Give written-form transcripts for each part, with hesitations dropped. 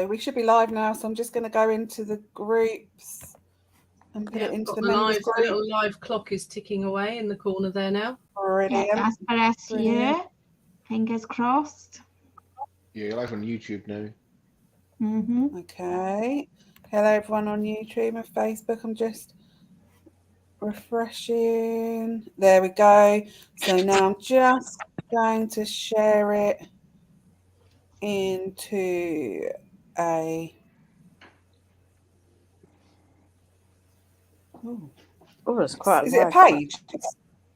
we should be live now, so I'm just going to go into the groups and put it into the members group. The little live clock is ticking away in the corner there now. Brilliant. Yeah, that's for us here. Fingers crossed. Yeah, you're live on YouTube now. Okay. Hello, everyone on YouTube and Facebook. I'm just refreshing. There we go. So now I'm just going to share it into a... Oh, it's quite. Is it a page? It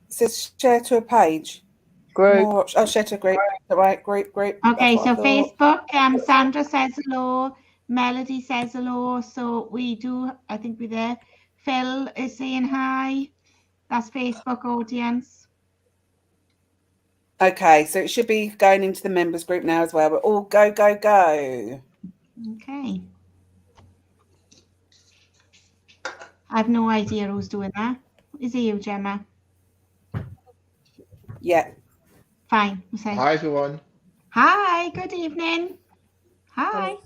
says share to a page. Group. Share to a group. Right, group. Okay, so Facebook, Sandra says hello. Melody says hello. So we do, I think we're there. Phil is saying hi. That's Facebook audience. Okay, so it should be going into the members group now as well. But all go. Okay. I have no idea who's doing that. Is it you, Gemma? Yeah. Fine. Hi, everyone. Hi, good evening. Hi.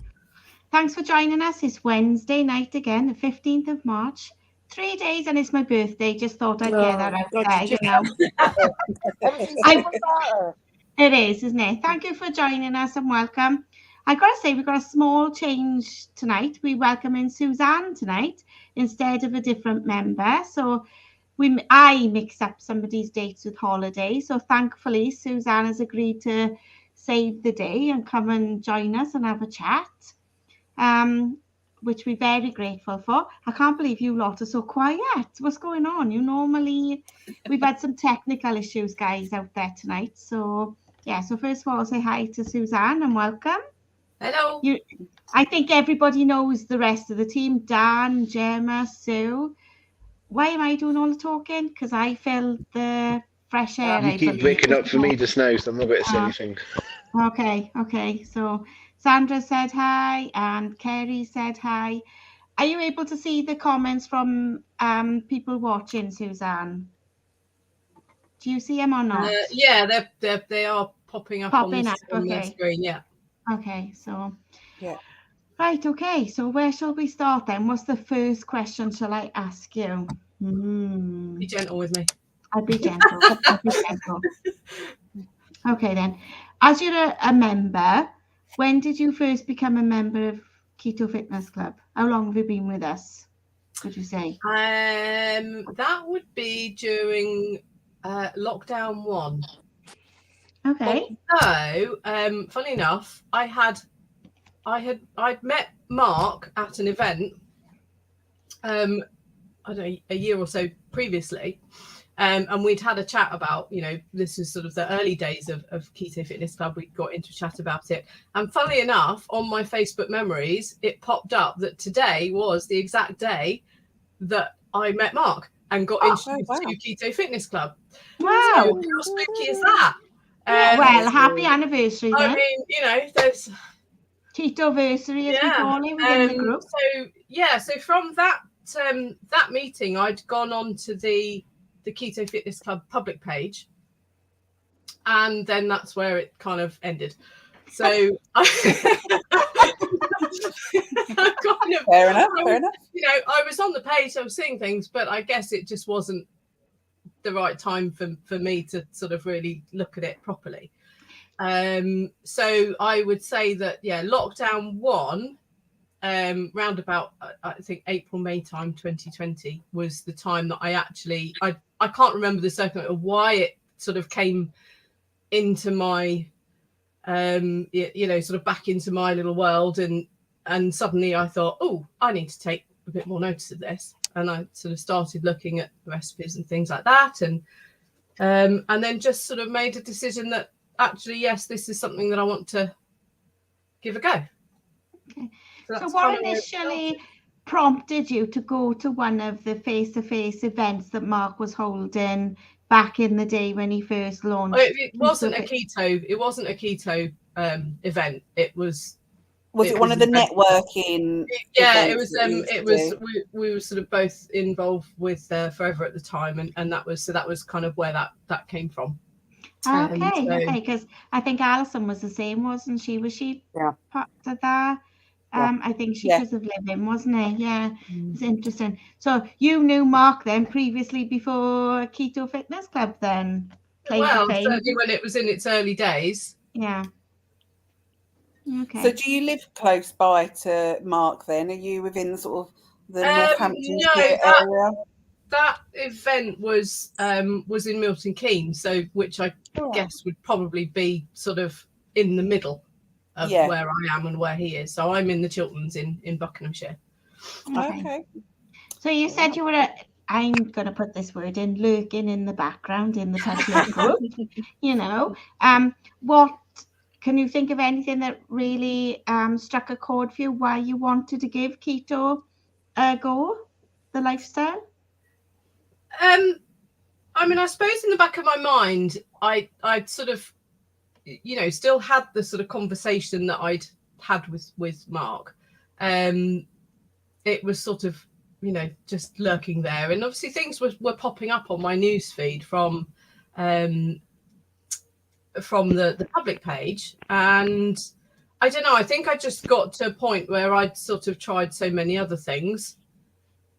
Thanks for joining us. It's Wednesday night again, the 15th of March. 3 days and it's my birthday. Just thought I'd get that out there, you know. It is, isn't it? Thank you for joining us and welcome. I got to say, we've got a small change tonight. We welcome in Suzanne tonight instead of a different member. So I mixed up somebody's dates with holidays. So thankfully, Suzanne has agreed to save the day and come and join us and have a chat, which we're very grateful for. I can't believe you lot are so quiet. What's going on? We've had some technical issues, guys, out there tonight. So, yeah, so first of all, I'll say hi to Suzanne and welcome. Hello. I think everybody knows the rest of the team. Dan, Gemma, Sue. Why am I doing all the talking? Because I feel the fresh air. You keep waking up for me just now, so I'm not going to say anything. Okay. So Sandra said hi and Kerry said hi. Are you able to see the comments from people watching, Suzanne? Do you see them or not? Yeah, they are popping up on the screen. Yeah. Okay, so yeah. Right, okay. So where shall we start then? What's the first question shall I ask you? Be gentle with me. I'll be gentle. Okay then. As you're a member, when did you first become a member of Keto Fitness Club? How long have you been with us, would you say? That would be during lockdown 1. Okay. Although, funny enough, I'd met Mark at an event, I don't know, a year or so previously, and we'd had a chat about, this is sort of the early days of Keto Fitness Club. We got into a chat about it, and funnily enough, on my Facebook memories, it popped up that today was the exact day that I met Mark and got introduced to Keto Fitness Club. Wow! So how spooky is that? Well, happy anniversary then. I mean, there's Keto-versary, as we call it within the group. So from that meeting, I'd gone on to the Keto Fitness Club public page, and then that's where it kind of ended. So Fair enough. I was on the page, I was seeing things, but I guess it just wasn't the right time for me to sort of really look at it properly. So I would say that lockdown 1, round about I think April, May time 2020 was the time that I can't remember the circumstance of why it sort of came into my sort of back into my little world, and suddenly I thought, I need to take a bit more notice of this, and I sort of started looking at recipes and things like that, and then just sort of made a decision that actually, yes, this is something that I want to give a go. Okay. So what initially prompted you to go to one of the face-to-face events that Mark was holding back in the day when he first launched? It wasn't a keto event. It was. Was it one of the networking? It was. We were sort of both involved with Forever at the time, and that was kind of where that came from. Okay, because I think Alison was the same, wasn't she? Was she part of that? I think she was of living, wasn't it? Yeah, it's interesting. So you knew Mark then previously before Keto Fitness Club then? Well, certainly when it was in its early days. Yeah. Okay. So do you live close by to Mark then? Are you within sort of the Northamptonshire area? That event was in Milton Keynes, so which I guess would probably be sort of in the middle of where I am and where he is. So I'm in the Chilterns in Buckinghamshire. Okay. So you said you were I'm going to put this word in, lurking in the background in the public group, you know. What can you think of anything that really struck a chord for you, why you wanted to give keto a go, the lifestyle? I mean, I suppose in the back of my mind, I'd sort of, still had the sort of conversation that I'd had with Mark. It was sort of, just lurking there. And obviously things were popping up on my news feed from the public page. And I don't know, I think I just got to a point where I'd sort of tried so many other things.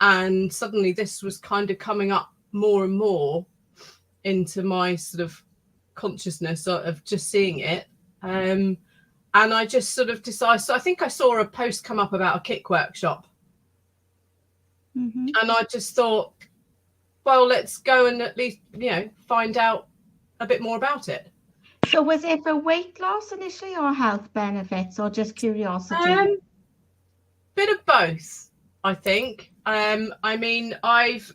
And suddenly this was kind of coming up more and more into my sort of consciousness of just seeing it. And I just sort of decided, so I think I saw a post come up about a kick workshop. Mm-hmm. And I just thought, well, let's go and at least, find out a bit more about it. So was it for weight loss initially or health benefits or just curiosity? Bit of both, I think. I mean, I've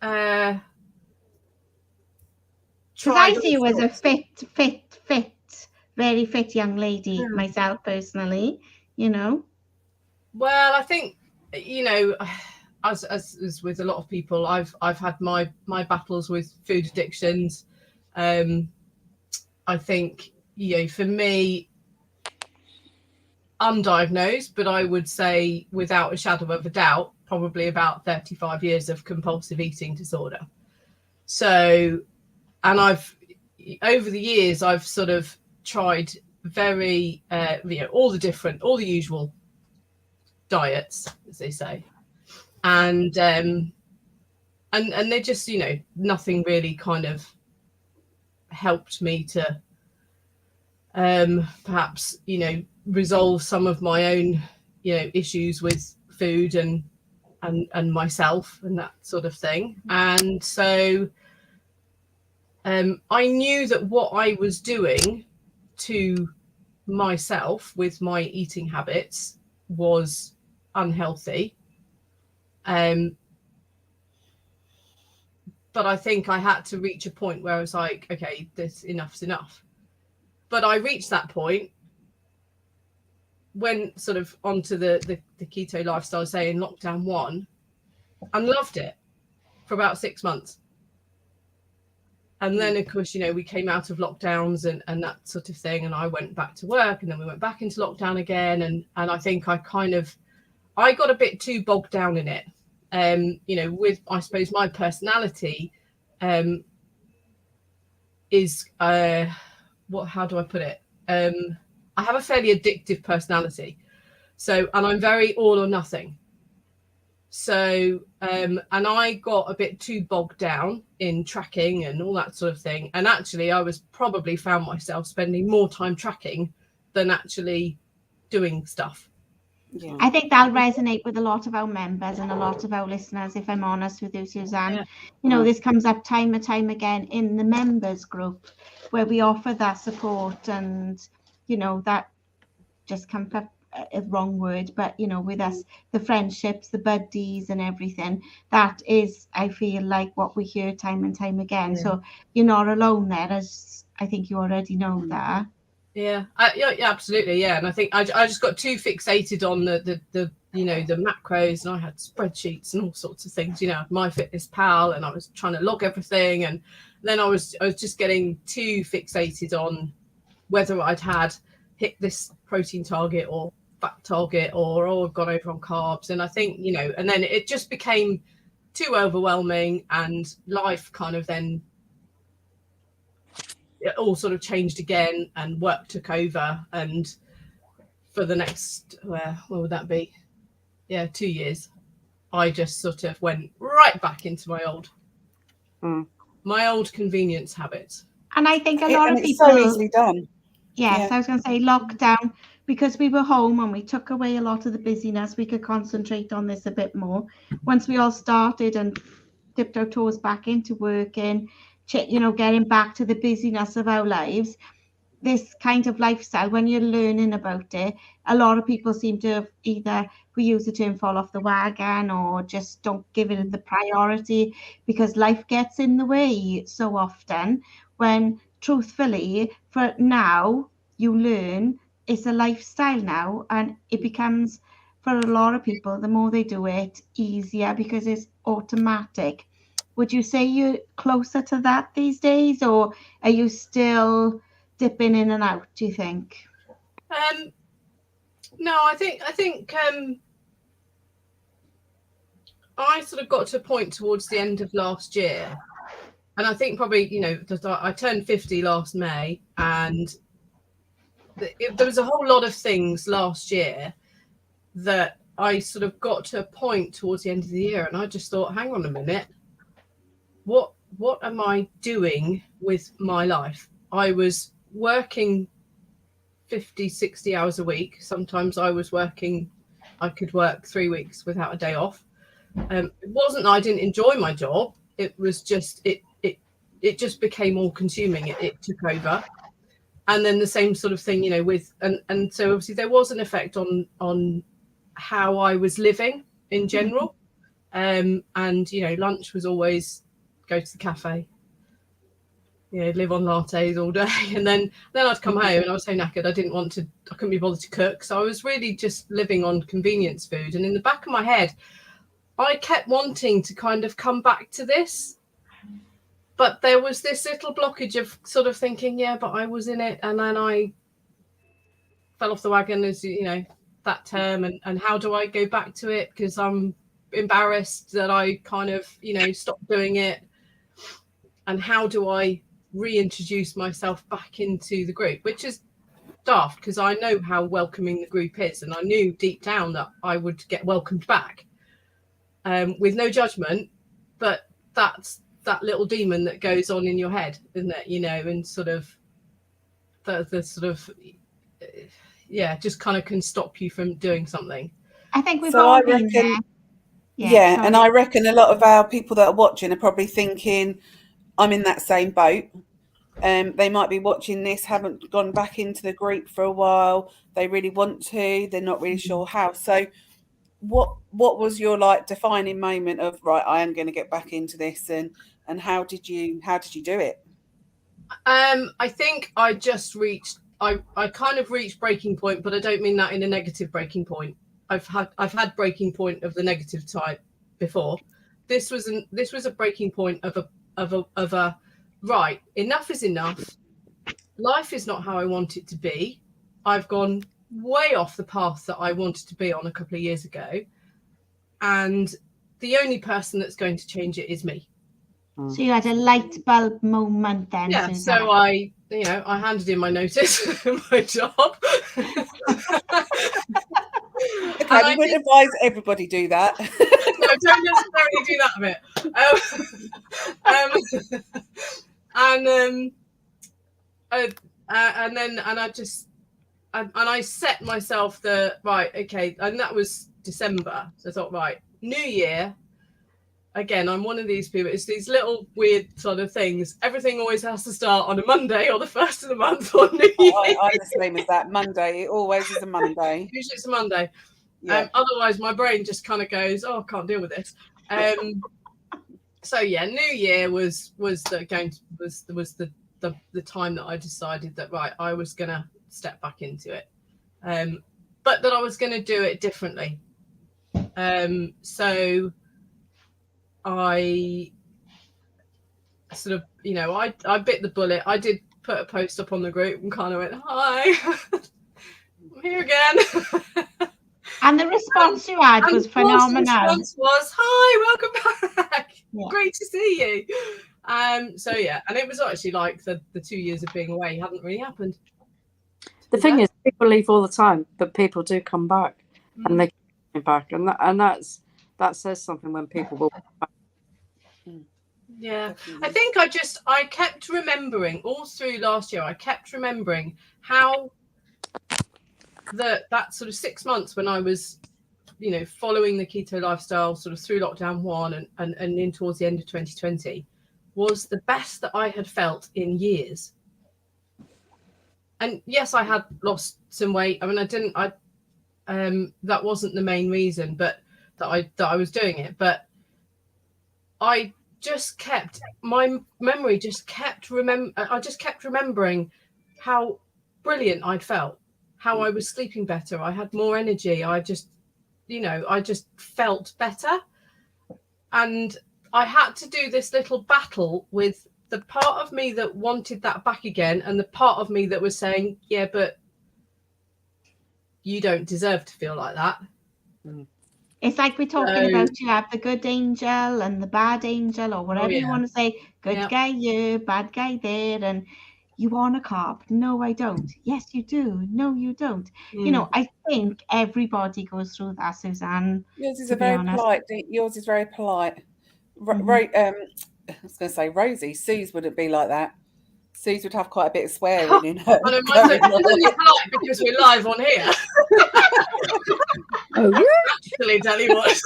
because I see you as a fit, very fit young lady myself personally, Well, I think, as with a lot of people, I've had my battles with food addictions. I think, for me, undiagnosed, but I would say without a shadow of a doubt, probably about 35 years of compulsive eating disorder. So, and over the years, I've sort of tried very, all the usual diets, as they say. And they just, nothing really kind of helped me to perhaps, resolve some of my own, issues with food and myself and that sort of thing. And so I knew that what I was doing to myself with my eating habits was unhealthy. But I think I had to reach a point where I was like, okay, enough's enough. But I reached that point when sort of onto the keto lifestyle, say in lockdown 1, and loved it for about 6 months. And then, of course, we came out of lockdowns and that sort of thing. And I went back to work and then we went back into lockdown again. And I think I got a bit too bogged down in it. With, I suppose, my personality is, how do I put it? I have a fairly addictive personality. So, and I'm very all or nothing. So, and I got a bit too bogged down in tracking and all that sort of thing. And actually, I probably found myself spending more time tracking than actually doing stuff. Yeah. I think that'll resonate with a lot of our members and a lot of our listeners, if I'm honest with you, Suzanne. Yeah. This comes up time and time again in the members group where we offer that support and, that just comes up a wrong word, but, with us, the friendships, the buddies and everything, that is, I feel like what we hear time and time again. Yeah. So you're not alone there, as I think you already know that. Yeah, absolutely. Yeah. And I think I just got too fixated on the macros, and I had spreadsheets and all sorts of things, MyFitnessPal, and I was trying to log everything. And then I was just getting too fixated on whether I'd hit this protein target or fat target or I've gone over on carbs. And I think, and then it just became too overwhelming, and life kind of then it all sort of changed again, and work took over, and for the next, what would that be? Yeah, 2 years. I just sort of went right back into my old convenience habits. And I think a lot And of it's people, so easily done. yes, Yeah. I was going to say lockdown, because we were home and we took away a lot of the busyness. We could concentrate on this a bit more. Once we all started and dipped our toes back into working, getting back to the busyness of our lives, this kind of lifestyle, when you're learning about it, a lot of people seem to have either, we use the term, fall off the wagon, or just don't give it the priority because life gets in the way so often, when truthfully, for now, you learn it's a lifestyle now, and it becomes, for a lot of people, the more they do it, easier because it's automatic. Would you say you're closer to that these days, or are you still dipping in and out, do you think? No, I think I sort of got to a point towards the end of last year, and I think probably, I turned 50 last May, and there was a whole lot of things last year that I sort of got to a point towards the end of the year, and I just thought, hang on a minute, what am I doing with my life? I was working 50, 60 hours a week. Sometimes I could work 3 weeks without a day off. It wasn't that I didn't enjoy my job. It was just, it just became all consuming. It took over. And then the same sort of thing, with, and so obviously there was an effect on how I was living in general. And, lunch was always go to the cafe, live on lattes all day. And then I'd come home and I was so knackered. I couldn't be bothered to cook. So I was really just living on convenience food. And in the back of my head, I kept wanting to kind of come back to this. But there was this little blockage of sort of thinking, yeah, but I was in it. And then I fell off the wagon, as that term. And how do I go back to it? Because I'm embarrassed that I kind of, stopped doing it. And how do I reintroduce myself back into the group, which is daft because I know how welcoming the group is, and I knew deep down that I would get welcomed back with no judgment, but that's that little demon that goes on in your head, isn't it? And sort of the sort of just kind of can stop you from doing something. I think we've all been there. Yeah, and I reckon a lot of our people that are watching are probably thinking, I'm in that same boat. They might be watching this, haven't gone back into the group for a while. They really want to, they're not really sure how. So what was your defining moment of, right, I am going to get back into this, and how did you do it? I think I just reached, I kind of reached breaking point, but I don't mean that in a negative breaking point. I've had breaking point of the negative type before. This was a breaking point of a right, enough is enough. Life is not how I want it to be. I've gone way off the path that I wanted to be on a couple of years ago, and the only person that's going to change it is me. So you had a light bulb moment then. Yeah, Suzanne. so I handed in my notice for my job. Okay, we wouldn't advise everybody do that. No, don't necessarily do that a bit. And I set myself and that was December. So I thought, right, new year. Again, I'm one of these people. It's these little weird sort of things. Everything always has to start on a Monday or the first of the month or New Year. I'm the same as that. Monday. It always is a Monday. Usually it's a Monday. Yeah. Otherwise, my brain just kind of goes, "Oh, I can't deal with this." So yeah, New Year was the time that I decided that, right, I was gonna step back into it, but that I was gonna do it differently. So I sort of, I bit the bullet. I did put a post up on the group and kind of went, "Hi, I'm here again." And the response you had was phenomenal. The response was, "Hi, welcome back. Yeah. Great to see you." So yeah, and it was actually like the 2 years of being away hadn't really happened. The thing is, people leave all the time, but people do come back, and they keep coming back, and that says something when people will. Yeah, Definitely. I think I kept remembering all through last year. I kept remembering how that sort of 6 months when I was, following the keto lifestyle sort of through lockdown 1 and in towards the end of 2020 was the best that I had felt in years. And yes, I had lost some weight. I mean, that wasn't the main reason, but that I was doing it. But I just kept my memory just kept remembering how brilliant I'd felt, how I was sleeping better, I had more energy, I just felt better. And I had to do this little battle with the part of me that wanted that back again and the part of me that was saying, yeah, but you don't deserve to feel like that. It's like we're talking about, you have the good angel and the bad angel, or whatever you want to say. Good guy here, bad guy there, and you want a carb. No, I don't. Yes, you do. No, you don't. I think everybody goes through that, Suzanne. Yours is Yours is very polite. I was going to say Rosie. Suze wouldn't be like that. Suze would have quite a bit of swearing in her. Mine's only polite because we're live on here. Oh, Actually, tell you what.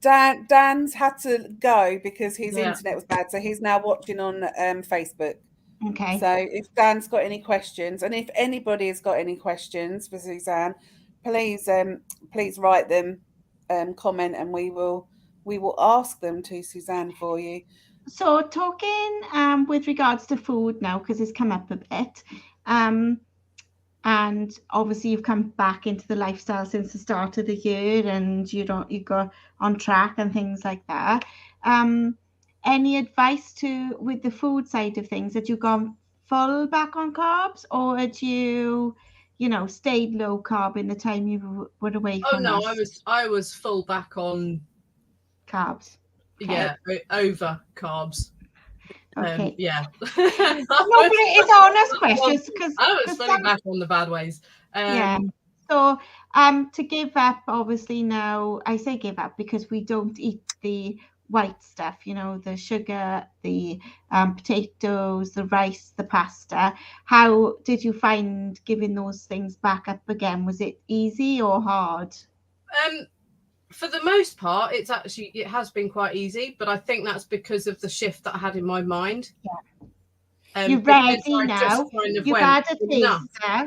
Dan's had to go because his internet was bad, so he's now watching on Facebook. Okay. So if Dan's got any questions, and if anybody has got any questions for Suzanne, please write them, comment, and we will ask them to Suzanne for you. So talking with regards to food now, because it's come up a bit, and obviously you've come back into the lifestyle since the start of the year, and you got on track and things like that. Any advice with the food side of things? Had you gone full back on carbs, or had you stayed low carb in the time you were away from us? I was full back on carbs. Okay. Yeah, over carbs. Okay. Yeah. No, but it's honest questions because I was fully back on the bad ways. Yeah. So to give up, obviously now I say give up because we don't eat the white stuff, the sugar, the potatoes, the rice, the pasta. How did you find giving those things back up again? Was it easy or hard? For the most part, it has been quite easy, but I think that's because of the shift that I had in my mind. Yeah. You're ready now. You've had a taste now.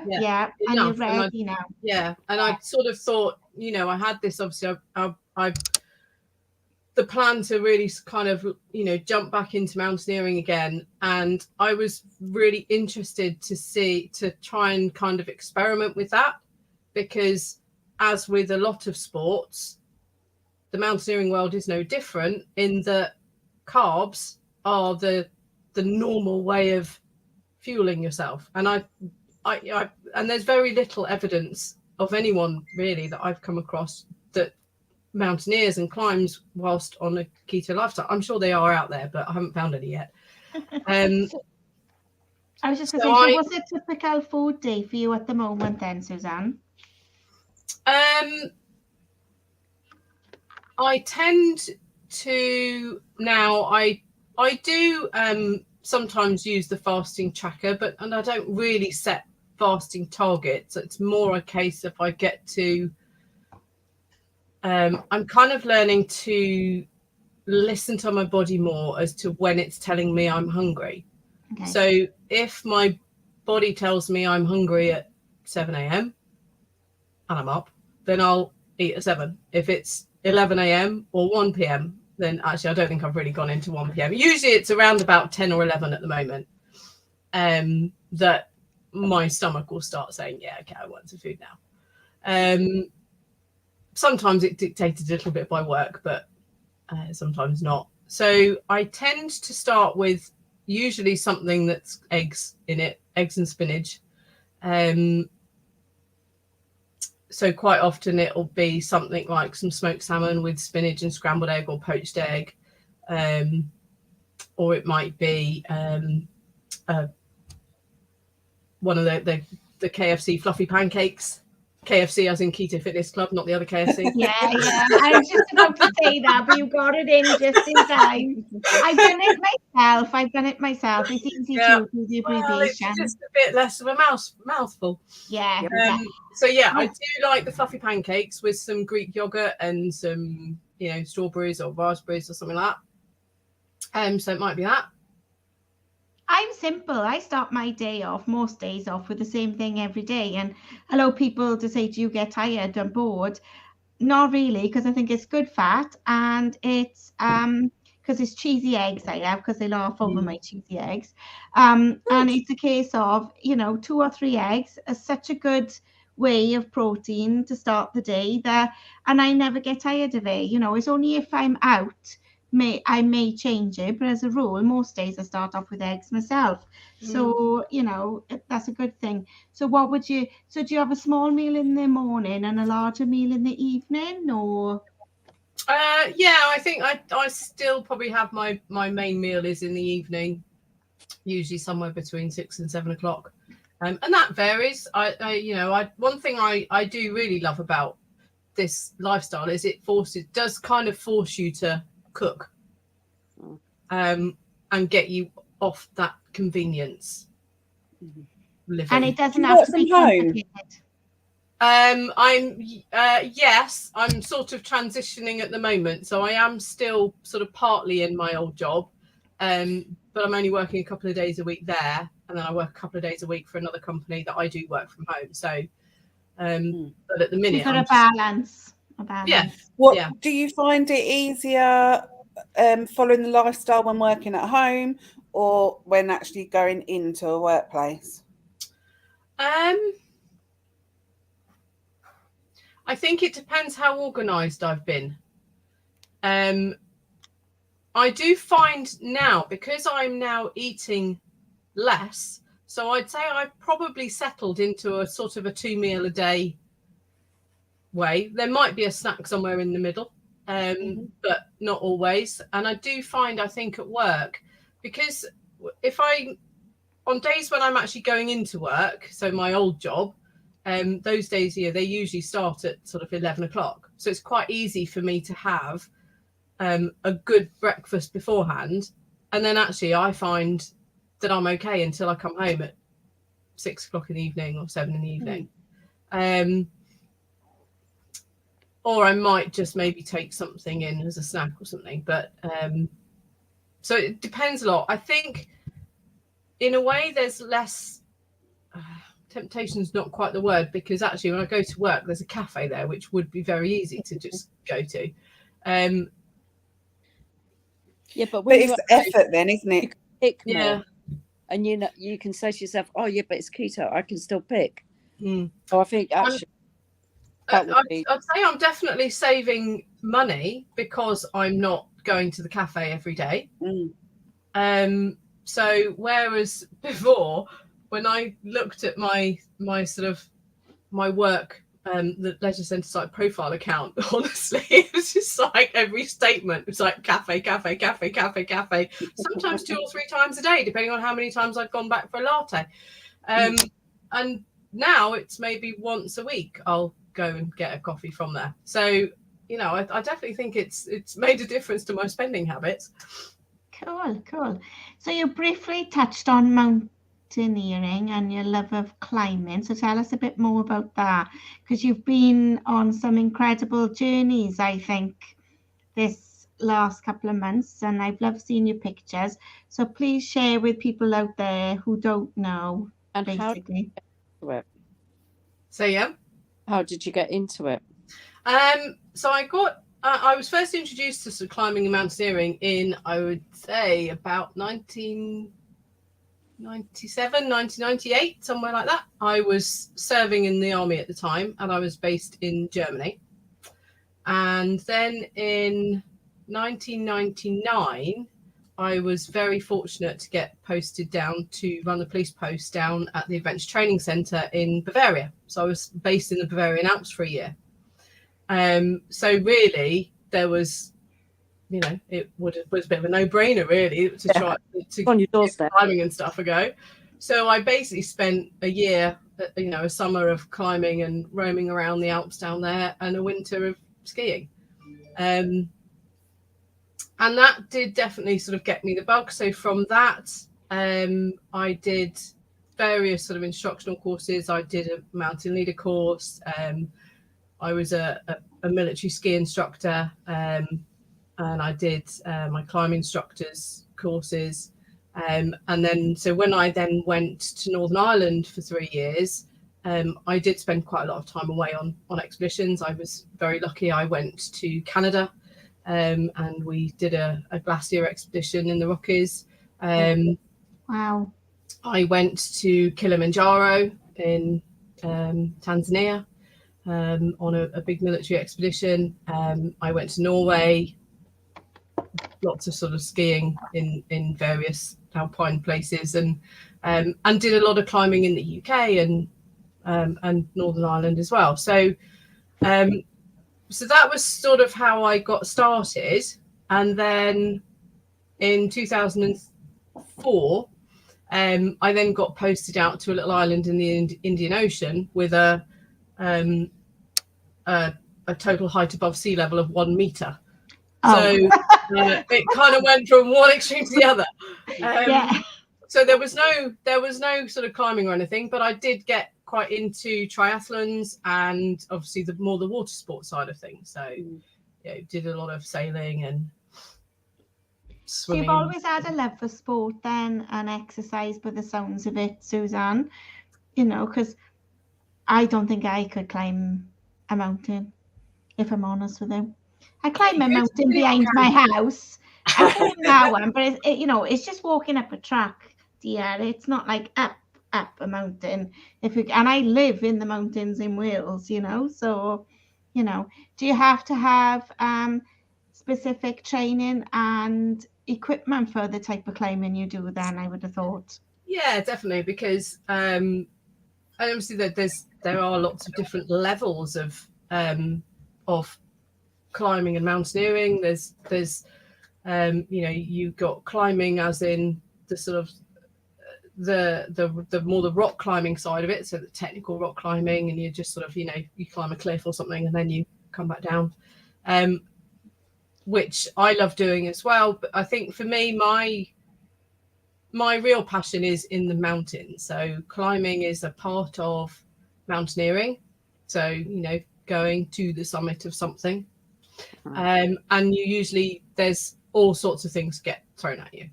Yeah. And you're ready now. Yeah. And I sort of thought, I had this, obviously, the plan to really kind of, jump back into mountaineering again. And I was really interested to try and kind of experiment with that, because as with a lot of sports, the mountaineering world is no different in that carbs are the normal way of fueling yourself. And I and there's very little evidence of anyone really that I've come across that mountaineers and climbs whilst on a keto lifestyle. I'm sure they are out there, but I haven't found any yet. I was just going to say, so what's a typical food day for you at the moment then, Suzanne? I tend to now I do sometimes use the fasting tracker, and I don't really set fasting targets. It's more a case if I get to I'm kind of learning to listen to my body more as to when it's telling me I'm hungry. Okay. So if my body tells me I'm hungry at 7 a.m. and I'm up, then I'll eat at 7. If it's 11 a.m. or 1 p.m., then actually I don't think I've really gone into 1 p.m. Usually it's around about 10 or 11 at the moment that my stomach will start saying, yeah, okay, I want some food now. Sometimes it's dictated a little bit by work, but sometimes not. So I tend to start with usually something that's eggs in it, eggs and spinach. So quite often it'll be something like some smoked salmon with spinach and scrambled egg or poached egg. Or it might be one of the KFC fluffy pancakes. KFC as in Keto Fitness Club, not the other KFC. Yeah. I was just about to say that, but you got it in just in time. I've done it myself. It's easy Yeah. to do the Well, it's abbreviation. just a bit less of a mouthful. Yeah. So yeah, I do like the fluffy pancakes with some Greek yogurt and some, strawberries or raspberries or something like that. So it might be that. I'm simple. I start my day off, most days off, with the same thing every day. And allow people to say, do you get tired and bored? Not really, because I think it's good fat, and it's because it's cheesy eggs I have, because they laugh over my cheesy eggs. And it's a case of, 2 or 3 eggs are such a good way of protein to start the day there, and I never get tired of it. It's only if I'm out I may change it, but as a rule, most days I start off with eggs myself. So that's a good thing. So do you have a small meal in the morning and a larger meal in the evening, or? Yeah, I think I still probably have my main meal is in the evening, usually somewhere between 6 and 7 o'clock, and that varies. One thing I do really love about this lifestyle is it does kind of force you to cook, and get you off that convenience living. And it doesn't have to be complicated. Yes, I'm sort of transitioning at the moment, so I am still sort of partly in my old job, but I'm only working a couple of days a week there, and then I work a couple of days a week for another company that I do work from home. So, but at the minute, you've got a balance. Yeah. Do you find it easier following the lifestyle when working at home, or when actually going into a workplace? I think it depends how organised I've been. I do find now, because I'm now eating less, so I'd say I've probably settled into a sort of a 2 meal a day way. There might be a snack somewhere in the middle, but not always. And I do find, I think at work, because on days when I'm actually going into work, so my old job, those days, they usually start at sort of 11 o'clock. So it's quite easy for me to have a good breakfast beforehand. And then actually I think that I'm okay until I come home at 6 o'clock in the evening or 7 in the evening. Or I might just maybe take something in as a snack or something. But so it depends a lot. I think in a way there's less... temptation is not quite the word, because actually when I go to work, there's a cafe there, which would be very easy to just go to. Yeah, but it's effort then, isn't it? Pick more. And you can say to yourself, oh yeah, but it's keto, I can still pick. So I think actually I'd say I'm definitely saving money because I'm not going to the cafe every day. So whereas before, when I looked at my sort of my work, the Leisure Centre site profile account, honestly, it was just like every statement was like cafe, cafe, cafe, cafe, cafe, sometimes 2 or 3 times a day, depending on how many times I've gone back for a latte. And now it's maybe once a week I'll go and get a coffee from there. So, I definitely think it's made a difference to my spending habits. Cool. So you briefly touched on mountaineering and your love of climbing. So tell us a bit more about that, because you've been on some incredible journeys, I think, this last couple of months, and I've loved seeing your pictures. So please share with people out there who don't know, and basically. How did you get into it? So I was first introduced to climbing and mountaineering in, I would say, about 1997, 1998, somewhere like that. I was serving in the army at the time, and I was based in Germany. And then in 1999, I was very fortunate to get posted down to run the police post down at the Adventure Training Centre in Bavaria. So I was based in the Bavarian Alps for a year. So really, there was, it was a bit of a no-brainer, really, to try to on your doorstep, climbing and stuff a go. So I basically spent a year, a summer of climbing and roaming around the Alps down there, and a winter of skiing. And that did definitely sort of get me the bug. So from that, I did various sort of instructional courses. I did a mountain leader course. I was a military ski instructor, and I did my climbing instructors courses. And then, so when I then went to Northern Ireland for 3 years, I did spend quite a lot of time away on expeditions. I was very lucky. I went to Canada, and we did a glacier expedition in the Rockies. Wow. I went to Kilimanjaro in Tanzania on a big military expedition. I went to Norway, lots of sort of skiing in various alpine places, and did a lot of climbing in the UK and Northern Ireland as well. So that was sort of how I got started. And then in 2004, I then got posted out to a little island in the Indian Ocean with a total height above sea level of 1 meter. So it kind of went from one extreme to the other. So there was no sort of climbing or anything, but I did get quite into triathlons and obviously the water sports side of things. So did a lot of sailing and swimming. So you've always had a love for sport then and exercise by the sounds of it, Suzanne, because I don't think I could climb a mountain, if I'm honest with you. I climb a mountain behind my house. I climb that one, but it's just walking up a track, dear. It's not like up a mountain. And I live in the mountains in Wales, so, do you have to have specific training and equipment for the type of climbing you do then, I would have thought? Yeah, definitely, because obviously there are lots of different levels of climbing and mountaineering. There's you've got climbing as in the sort of the more the rock climbing side of it, so the technical rock climbing, and you just sort of you climb a cliff or something and then you come back down, which I love doing as well. But I think for me, my real passion is in the mountains. So climbing is a part of mountaineering, so going to the summit of something. And there's all sorts of things get thrown at you.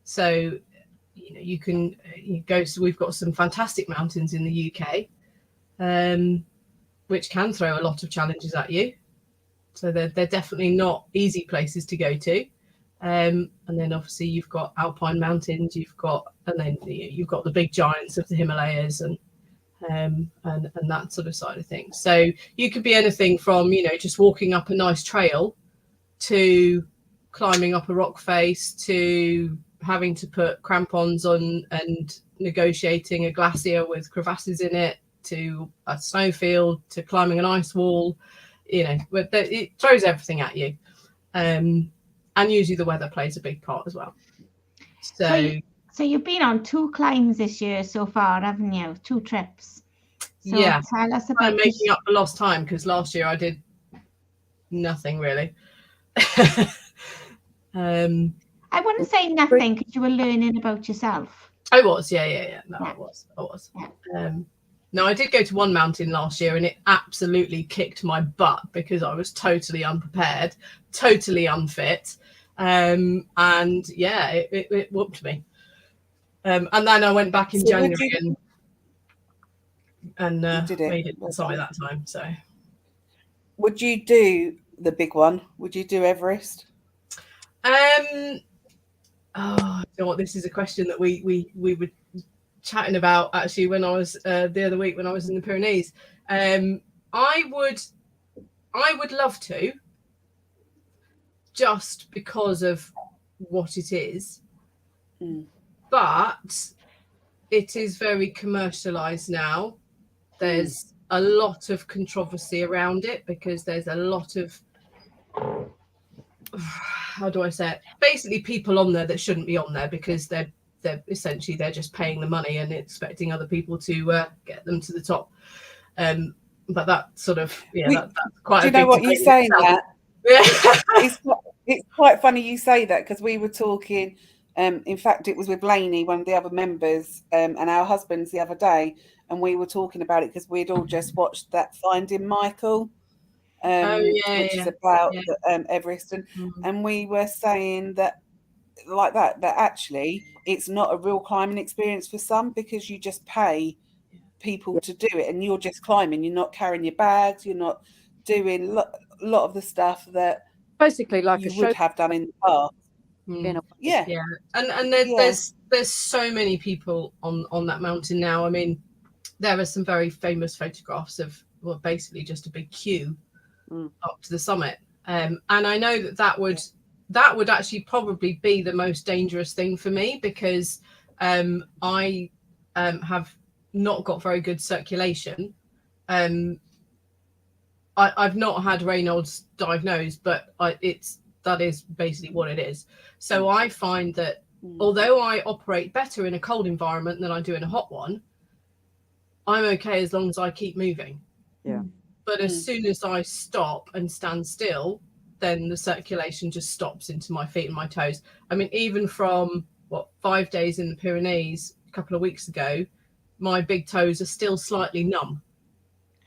So you go. So we've got some fantastic mountains in the UK, which can throw a lot of challenges at you. So they're definitely not easy places to go to. And then obviously you've got alpine mountains. You've got the big giants of the Himalayas and that sort of side of things. So you could be anything from just walking up a nice trail to climbing up a rock face to having to put crampons on and negotiating a glacier with crevasses in it to a snowfield to climbing an ice wall. But it throws everything at you, and usually the weather plays a big part as well. So you've been on 2 climbs this year so far, haven't you? 2 trips. So yeah. Tell us about. I'm making up for lost time because last year I did nothing really. I wouldn't say nothing because you were learning about yourself. I was, yeah. No, I was. Yeah. No, I did go to one mountain last year and it absolutely kicked my butt because I was totally unprepared, totally unfit. And yeah, it whooped me. And then I went back in January and made it to summit that time. So, would you do the big one? Would you do Everest? You know what? This is a question that we were chatting about actually when I was the other week when I was in the Pyrenees. I would love to, just because of what it is. But it is very commercialized now. There's a lot of controversy around it because there's a lot of, how do I say it? Basically people on there that shouldn't be on there because they're they're just paying the money and expecting other people to get them to the top. But that sort of that's quite. Do you a big know what you're saying? That it's quite funny you say that, because we were talking. In fact, it was with Lainey, one of the other members, and our husbands the other day, and we were talking about it because we'd all just watched that Finding Michael, which is about Everest, and we were saying that that actually it's not a real climbing experience for some, because you just pay people to do it, and you're just climbing. You're not carrying your bags. You're not doing a lot of the stuff that basically like you would have done in the past. And there's so many people on that mountain now. I mean, there are some very famous photographs of basically just a big queue up to the summit, and I know that would actually probably be the most dangerous thing for me, because I have not got very good circulation. I've not had Raynaud's diagnosed, but that is basically what it is. So I find that although I operate better in a cold environment than I do in a hot one, I'm okay as long as I keep moving. Yeah. But as soon as I stop and stand still, then the circulation just stops into my feet and my toes. I mean, even from 5 days in the Pyrenees a couple of weeks ago, my big toes are still slightly numb.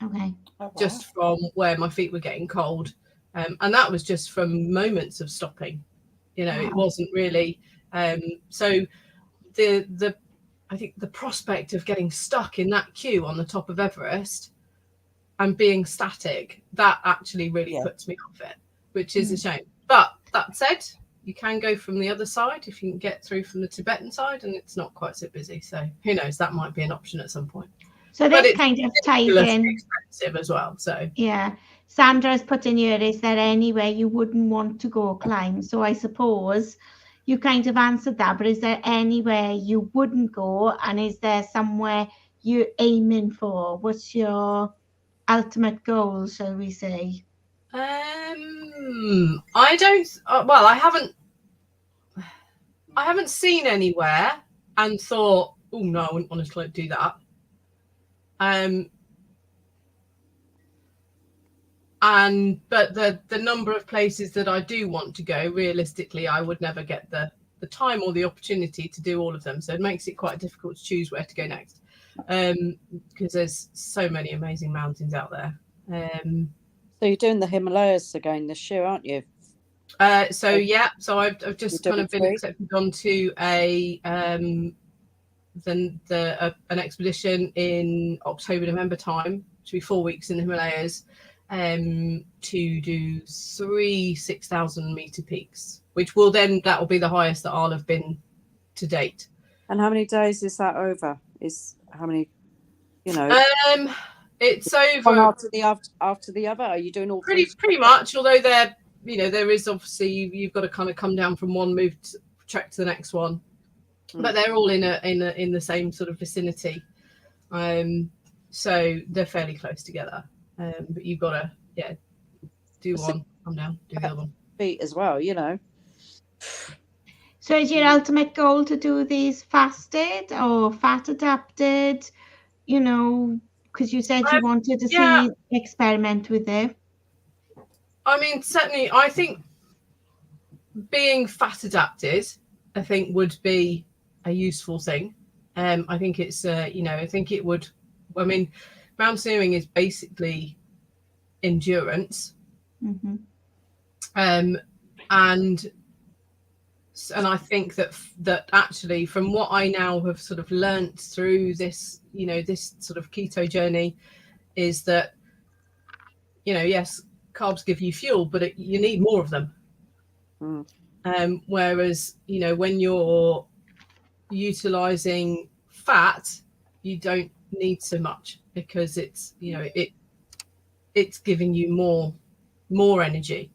Okay. Oh, wow. Just from where my feet were getting cold. And that was just from moments of stopping. It wasn't really. So I think the prospect of getting stuck in that queue on the top of Everest and being static, that actually really puts me off it, which is a shame. But that said, you can go from the other side if you can get through from the Tibetan side, and it's not quite so busy. So who knows, that might be an option at some point. So this kind of ties in. Expensive as well. So yeah, Sandra's put in here, is there anywhere you wouldn't want to go climb? So I suppose you kind of answered that, but is there anywhere you wouldn't go, and is there somewhere you're aiming for? What's your ultimate goal, shall we say? I don't. Well, I haven't seen anywhere and thought, oh no, I wouldn't want to do that. But the number of places that I do want to go, realistically, I would never get the time or the opportunity to do all of them. So it makes it quite difficult to choose where to go next, because there's so many amazing mountains out there. So you're doing the Himalayas again this year, aren't you? So I've just kind of been accepted onto an expedition in October-November time, to be 4 weeks in the Himalayas, to do 3 6,000-meter peaks, which that will be the highest that I'll have been to date. And how many days is that over? How many? It's over one after the other. Are you doing all pretty much? Although there is obviously you've got to kind of come down from one trek to the next one. But they're all in the same sort of vicinity, so they're fairly close together. But you've got to do one, come down, do the other one. Feet as well, So is your ultimate goal to do these fasted or fat adapted? Because you said you wanted to experiment with it. I mean, certainly, I think being fat adapted, I think, would be a useful thing. I think it's, I think it would. I mean, mountaineering is basically endurance, and I think that actually, from what I now have sort of learnt through this, this sort of keto journey, is that, yes, carbs give you fuel, but you need more of them. Whereas, when you're utilizing fat, you don't need so much, because it's it's giving you more energy.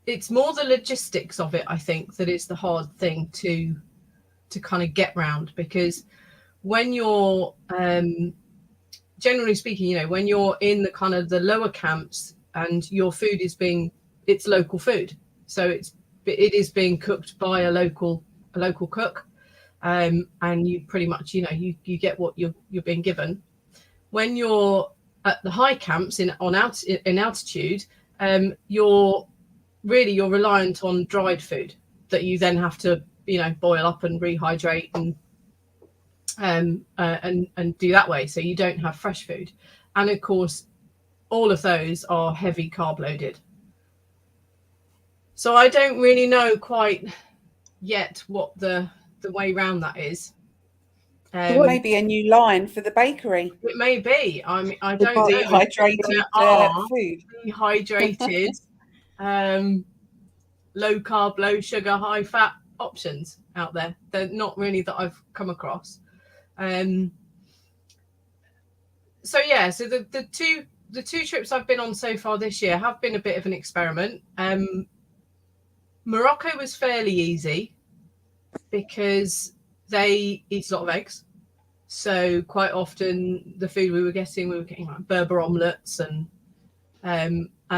It's more the logistics of it, I think, that is the hard thing to kind of get round, because when you're generally speaking, when you're in the kind of the lower camps and your food it's local food, So it is being cooked by a local cook, and you pretty much, you know, you get what you're being given. When you're at the high camps in altitude, you're reliant on dried food that you then have to, you know, boil up and rehydrate and do that way. So you don't have fresh food, and of course, all of those are heavy carb loaded. So I don't really know quite yet what the way around that is. It may be a new line for the bakery. It may be. I mean, I don't know. Dehydrated food. Dehydrated, low carb, low sugar, high fat options out there. They're not really that I've come across. So yeah, so the two trips I've been on so far this year have been a bit of an experiment. Morocco was fairly easy because they eat a lot of eggs. So quite often the food we were getting like Berber omelets and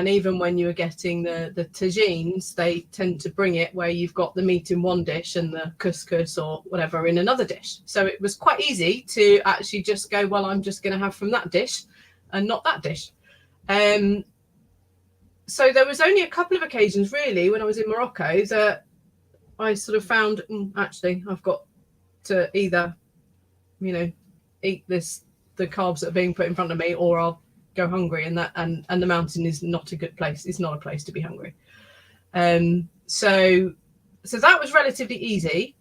even when you were getting the tagines, they tend to bring it where you've got the meat in one dish and the couscous or whatever in another dish. So it was quite easy to actually just go, well, I'm just going to have from that dish and not that dish. So there was only a couple of occasions really when I was in Morocco that I sort of found, actually, I've got to either, you know, eat the carbs that are being put in front of me, or I'll go hungry, and the mountain is not a good place. It's not a place to be hungry. So that was relatively easy.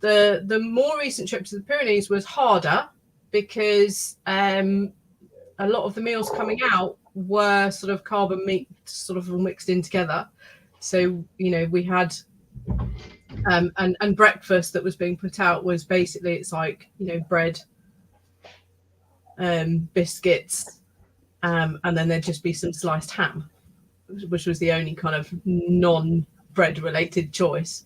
The more recent trip to the Pyrenees was harder because a lot of the meals coming out were sort of carb and meat sort of all mixed in together. So, you know, we had and breakfast that was being put out was basically, it's like, you know, bread, biscuits, and then there'd just be some sliced ham, which was the only kind of non-bread related choice.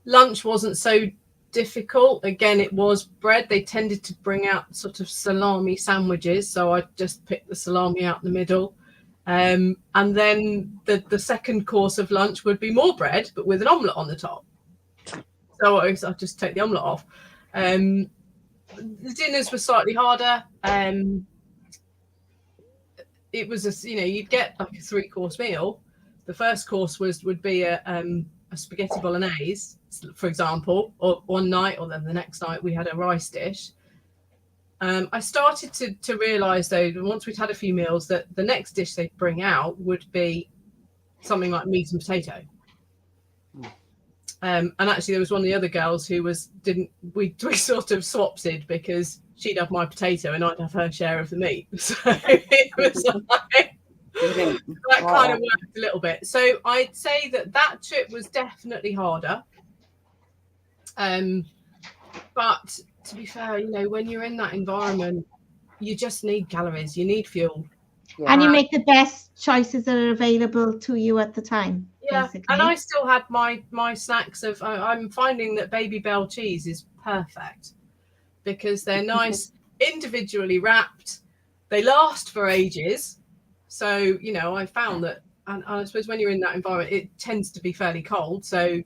Lunch wasn't so difficult. Again, it was bread. They tended to bring out sort of salami sandwiches, so I just picked the salami out in the middle. And then the second course of lunch would be more bread, but with an omelette on the top. So I'll just take the omelette off. The dinners were slightly harder. It was you'd get like a 3-course meal. The first course would be a spaghetti bolognese, for example, or one night, or then the next night we had a rice dish. I started to realise, though, once we'd had a few meals, that the next dish they'd bring out would be something like meat and potato. And actually, there was one of the other girls who we sort of swapsied, because she'd have my potato and I'd have her share of the meat. So it was like that kind of worked a little bit. So I'd say that trip was definitely harder. But to be fair, you know, when you're in that environment, you just need calories, you need fuel. Yeah. And you make the best choices that are available to you at the time. Yeah, basically. And I still had my snacks of, I'm finding that Baby Bell cheese is perfect because they're nice, individually wrapped. They last for ages. So, you know, I found that, and I suppose when you're in that environment, it tends to be fairly cold. So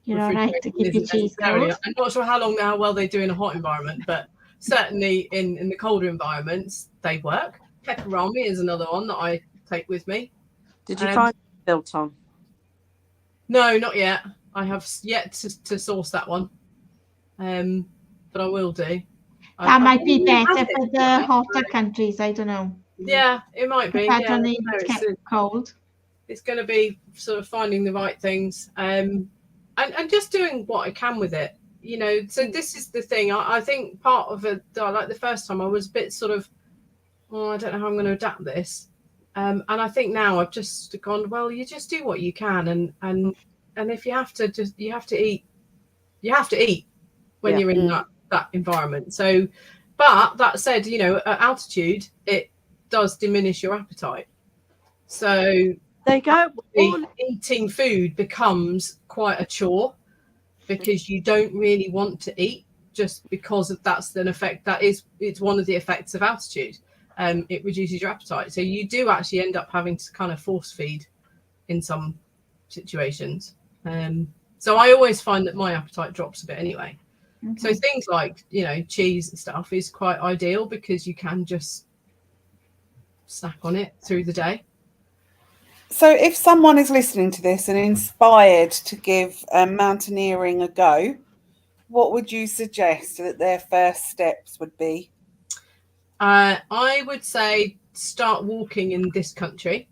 you're all right to keep your cheese cold. I'm not sure how well they do in a hot environment, but certainly in the colder environments, they work. Pepperoni is another one that I take with me. Did you find biltong? No, not yet. I have yet to source that one, but I will do. That might be better for the hotter countries. I don't know. Yeah, it might be. I don't need to get cold. It's going to be sort of finding the right things, and just doing what I can with it. You know, so this is the thing. I think part of it, like the first time, I was a bit sort of, oh, I don't know how I'm going to adapt this. And I think now I've just gone, well, you just do what you can, and if you have to, you have to eat when you're in that environment. So, but that said, you know, at altitude, it does diminish your appetite. So there you go. Eating food becomes quite a chore because you don't really want to eat, just because that's an effect. It's one of the effects of altitude. It reduces your appetite. So you do actually end up having to kind of force feed in some situations. So I always find that my appetite drops a bit anyway. Okay. So things like, you know, cheese and stuff is quite ideal because you can just snack on it through the day. So if someone is listening to this and inspired to give mountaineering a go, what would you suggest that their first steps would be? I would say start walking in this country.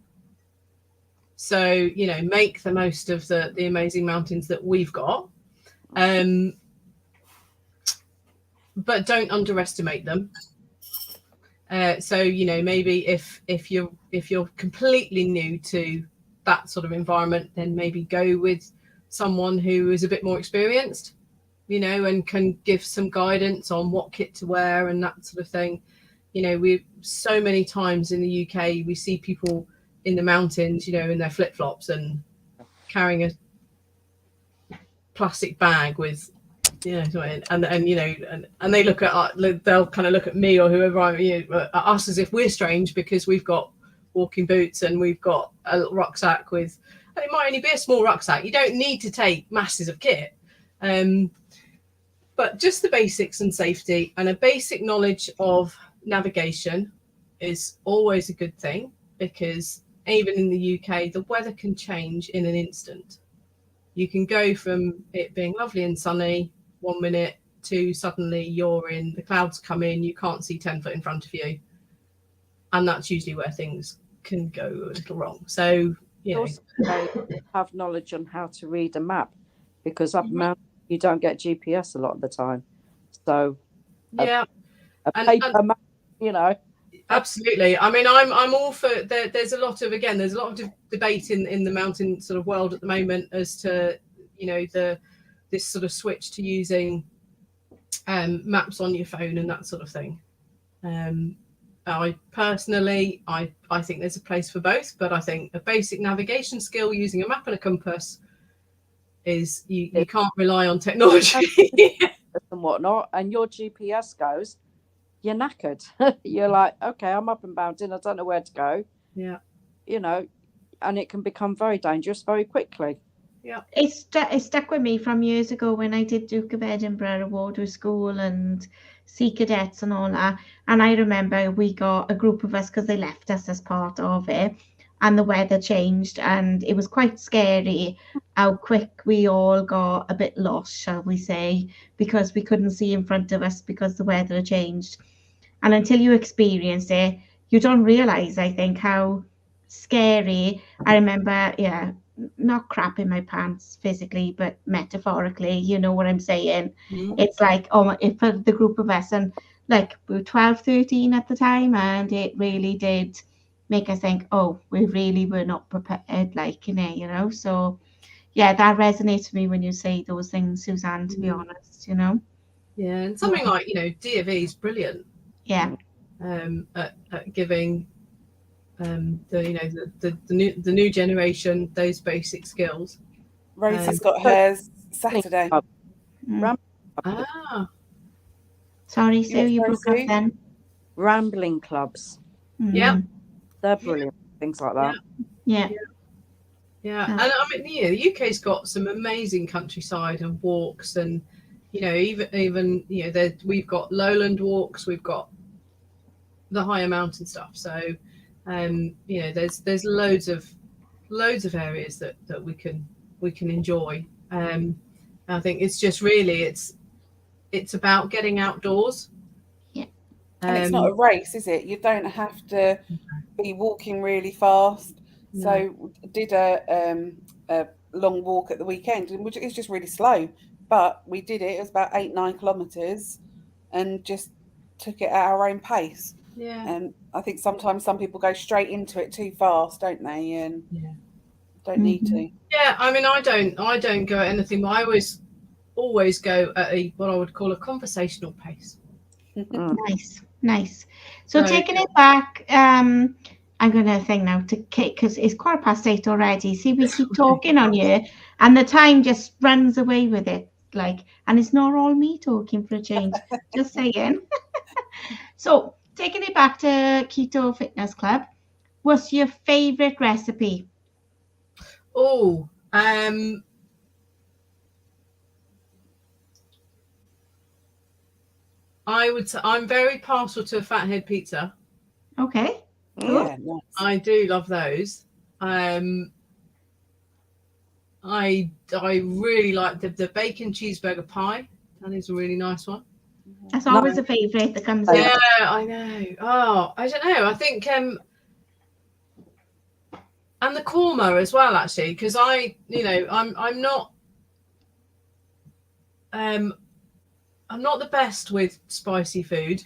So, you know, make the most of the amazing mountains that we've got. But don't underestimate them. So, you know, maybe if you're completely new to that sort of environment, then maybe go with someone who is a bit more experienced, you know, and can give some guidance on what kit to wear and that sort of thing. You know, we so many times in the UK we see people in the mountains, you know, in their flip-flops and carrying a plastic bag with, you know, and you know, and they look at, they'll kind of look at me or whoever at us as if we're strange because we've got walking boots and we've got a rucksack with, and it might only be a small rucksack. You don't need to take masses of kit, but just the basics and safety and a basic knowledge of navigation is always a good thing, because even in the UK the weather can change in an instant. You can go from it being lovely and sunny 1 minute to suddenly you're in, the clouds come in, you can't see 10 foot in front of you, and that's usually where things can go a little wrong. So, you know, Also, they have knowledge on how to read a map, because up mountain you don't get GPS a lot of the time. So yeah, a paper map, you know. Absolutely. I mean, I'm all for there's a lot of debate in the mountain sort of world at the moment as to, you know, this sort of switch to using maps on your phone and that sort of thing. I personally, I think there's a place for both, but I think a basic navigation skill using a map and a compass is you can't rely on technology and whatnot, and your GPS goes, you're knackered. You're like, okay, I'm up and mountain, I don't know where to go. Yeah, you know, and it can become very dangerous very quickly. Yeah, it stuck with me from years ago when I did Duke of Edinburgh Award with school and Sea Cadets and all that. And I remember we got a group of us, because they left us as part of it, and the weather changed, and it was quite scary how quick we all got a bit lost, shall we say, because we couldn't see in front of us because the weather had changed. And until you experience it, you don't realize, I think, how scary. I remember, not crap in my pants physically, but metaphorically, you know what I'm saying? Mm-hmm. It's like, if for the group of us, and like we were 12, 13 at the time, and it really did make us think, oh, we really were not prepared, like, you know. So yeah, that resonates with me when you say those things, Suzanne, to be honest, you know. Yeah, and something like, you know, DFE is brilliant. Yeah. At giving the new generation those basic skills. Rosie's got hers Saturday. Sorry, Sue, you broke up then. Rambling clubs. Yeah, they're brilliant. Things like that. Yeah. And I mean, you know, the UK's got some amazing countryside and walks, and you know, even you know, we've got lowland walks, we've got the higher mountain stuff. So, you know, there's loads of areas that we can enjoy. I think it's just really it's about getting outdoors. Yeah, and it's not a race, is it? You don't have to be walking really fast. No. So did a long walk at the weekend, which is just really slow, but we did it. It was about 8-9 kilometers, and just took it at our own pace. Yeah. And I think sometimes some people go straight into it too fast, don't they? And don't need to. Yeah, I mean, I don't go at anything. I always go at what I would call a conversational pace. Nice. So taking it back, I'm going to think now to Kate, because it's 8:15 already. See, we keep talking on you, and the time just runs away with it. Like, and it's not all me talking for a change. Just saying. So taking it back to Keto Fitness Club, what's your favorite recipe? Oh, I would say I'm very partial to a fathead pizza. Okay. Yeah, nice. I do love those. I really like the bacon cheeseburger pie. That is a really nice one. That's always a favourite that comes Yeah, in. I know. Oh, I don't know. I think and the korma as well, actually, because I'm not the best with spicy food.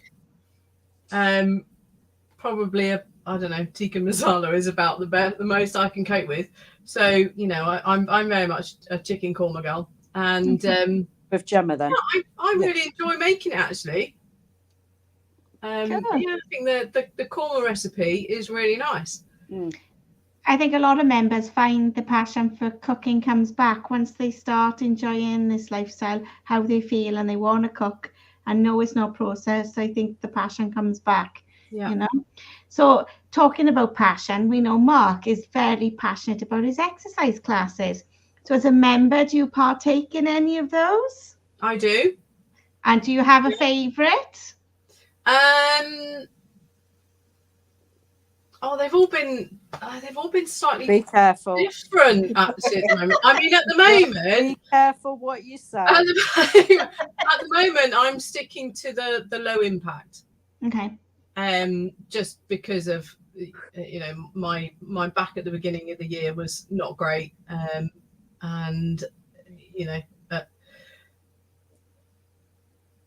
Probably I don't know, tikka masala is about the most I can cope with. So I'm very much a chicken korma girl, and with Gemma then. yeah, I really enjoy making it, actually. Yeah, I think the korma recipe is really nice. I think a lot of members find the passion for cooking comes back once they start enjoying this lifestyle, how they feel and they want to cook and know it's not processed. I think the passion comes back, So talking about passion, we know Mark is very passionate about his exercise classes. So as a member, do you partake in any of those? I do. And do you have a favourite? They've all been slightly Be careful. different at the moment. I mean, at the moment, be careful what you say. At the moment, I'm sticking to the low impact. Okay. Just because of my back at the beginning of the year was not great, and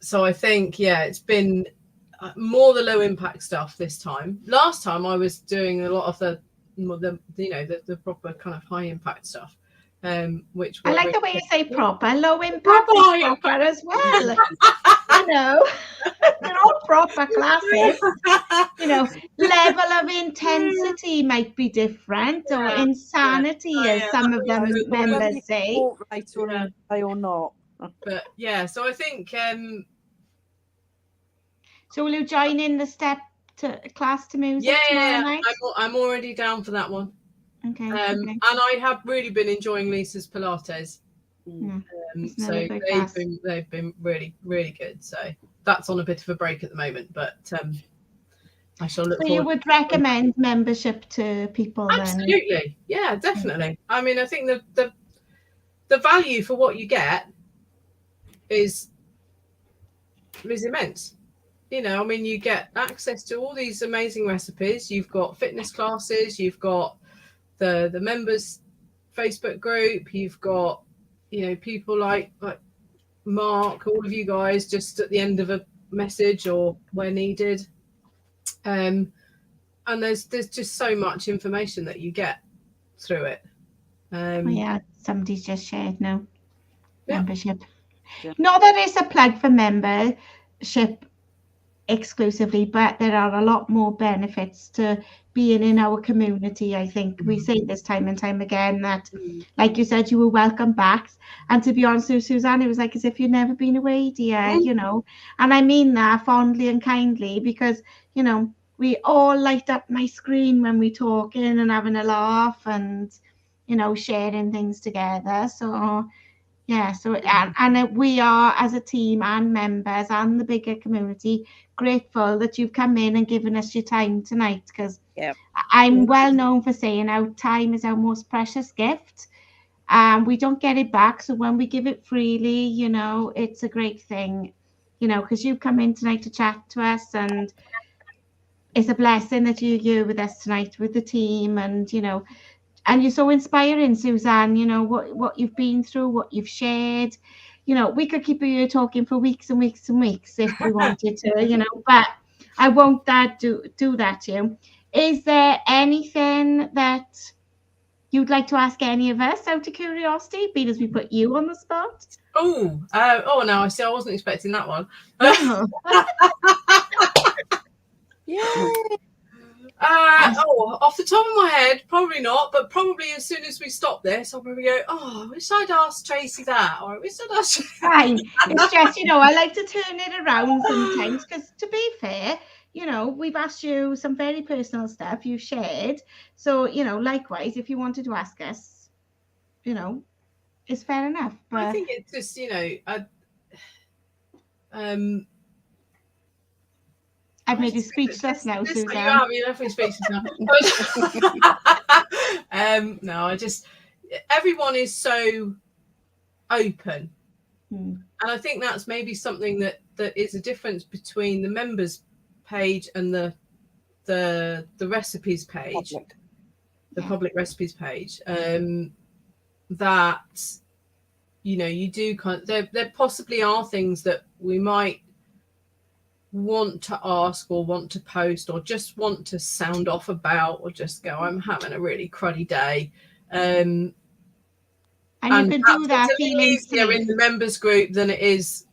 so I think it's been more the low impact stuff this time. Last time I was doing a lot of the proper kind of high impact stuff, which I like the way you say proper. Low impact is proper as well. They're all proper classes. Level of intensity might be different, or insanity, as some of them members say. Or not. But so I think. So will you join in the step to class to music tomorrow night? I'm already down for that one. Okay. And I have really been enjoying Lisa's Pilates. So they've been really, really good. So that's on a bit of a break at the moment, but I shall look. So you would recommend membership to people? Absolutely, then? Yeah, definitely. I mean, I think the value for what you get is immense. I mean, you get access to all these amazing recipes. You've got fitness classes. You've got the members Facebook group. You've got people like Mark, all of you guys, just at the end of a message or where needed. And there's just so much information that you get through it. Somebody's just shared now. Membership. Not that it's a plug for membership exclusively, but there are a lot more benefits to being in our community. I think we say this time and time again that, like you said, you were welcome back. And to be honest with Suzanne, it was like as if you'd never been away, dear, And I mean that fondly and kindly because, we all light up my screen when we're talking and having a laugh and, sharing things together. So and we are, as a team and members and the bigger community, grateful that you've come in and given us your time tonight, because I'm well known for saying how time is our most precious gift, and we don't get it back. So when we give it freely, it's a great thing, because you've come in tonight to chat to us, and it's a blessing that you're here with us tonight with the team, and and you're so inspiring, Suzanne, what you've been through, what you've shared. We could keep you talking for weeks and weeks and weeks if we wanted to, but I won't do that to you. Is there anything that you'd like to ask any of us out of curiosity, being as we put you on the spot? No, I see. I wasn't expecting that one. Off the top of my head, probably not, but probably as soon as we stop this, I'll probably go, I wish I'd asked Tracy that, or I wish I'd asked Fine. It's just, I like to turn it around sometimes, because to be fair, we've asked you some very personal stuff you've shared. So, likewise, if you wanted to ask us you know, is fair enough. But I think it's just, you know, I've made you speechless now, You Suzanne. have, you left me speechless now. No, I just, everyone is so open. And I think that's maybe something that is a difference between the members page and the recipes page, the public recipes page. That, you know, you do there possibly are things that we might want to ask or want to post or just want to sound off about, or just go, I'm having a really cruddy day. And you can do that feeling easier in the members group than it is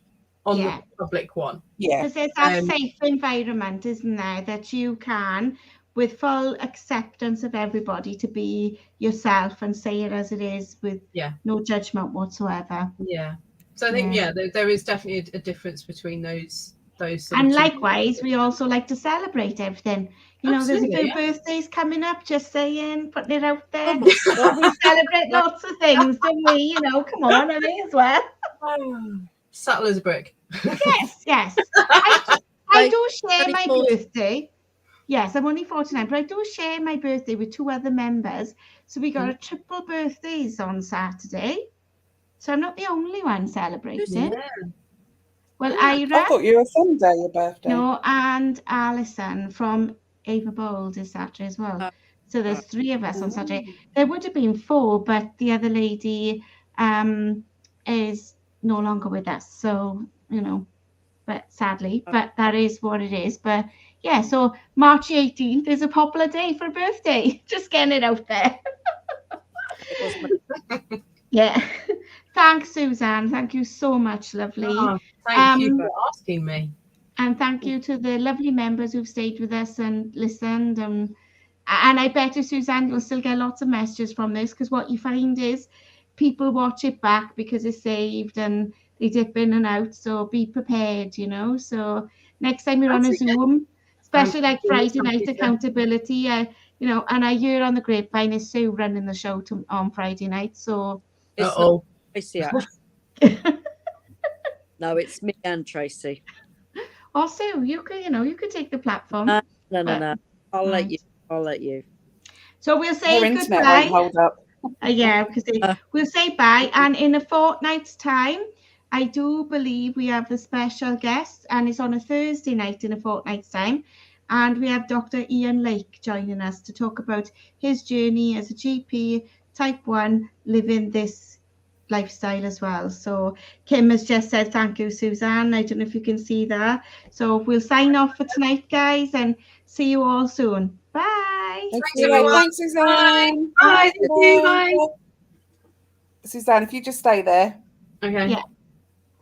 on the public one. Yeah, because there's that safe environment, isn't there, that you can, with full acceptance of everybody, to be yourself and say it as it is with no judgment whatsoever. Yeah. So I think there is definitely a difference between those. And likewise, we also like to celebrate everything. You know, there's a few birthdays coming up, just saying, putting it out there. We celebrate lots of things, don't we? You know, come on, I may as well. Subtle as a brick. Yes. I do share my birthday. Yes, I'm only 49, but I do share my birthday with 2 other members. So we got a triple birthdays on Saturday. So I'm not the only one celebrating. Yeah. Well, I thought you were Sunday, your birthday. No, and Alison from Ava Bold is Saturday as well. So there's 3 of us on Saturday. There would have been 4, but the other lady is no longer with us. So, you know, but sadly, but that is what it is. But yeah, so March 18th is a popular day for a birthday. Just getting it out there. Yeah. Thanks, Suzanne. Thank you so much, lovely. Oh, thank you for asking me. And thank you to the lovely members who've stayed with us and listened. And I bet you, Suzanne, you'll still get lots of messages from this, because what you find is people watch it back because it's saved and they dip in and out. So be prepared, you know. So next time you're on a Zoom, especially like Friday night accountability, you know, and I hear on the grapevine is Sue running the show on Friday night. So Tracy, no, it's me and Tracy. Oh, Sue, you could take the platform. No. I'll let you. So we'll say goodbye. Hold up. Because we'll say bye, and in a fortnight's time, I do believe we have a special guest, and it's on a Thursday night in a fortnight's time, and we have Dr. Ian Lake joining us to talk about his journey as a GP, type 1, living this lifestyle as well. So Kim has just said thank you, Suzanne. I don't know if you can see that. So we'll sign off for tonight, guys, and see you all soon. Bye. Thanks, Suzanne. Bye. Thank you. Bye. Suzanne, if you just stay there. Okay. Yeah.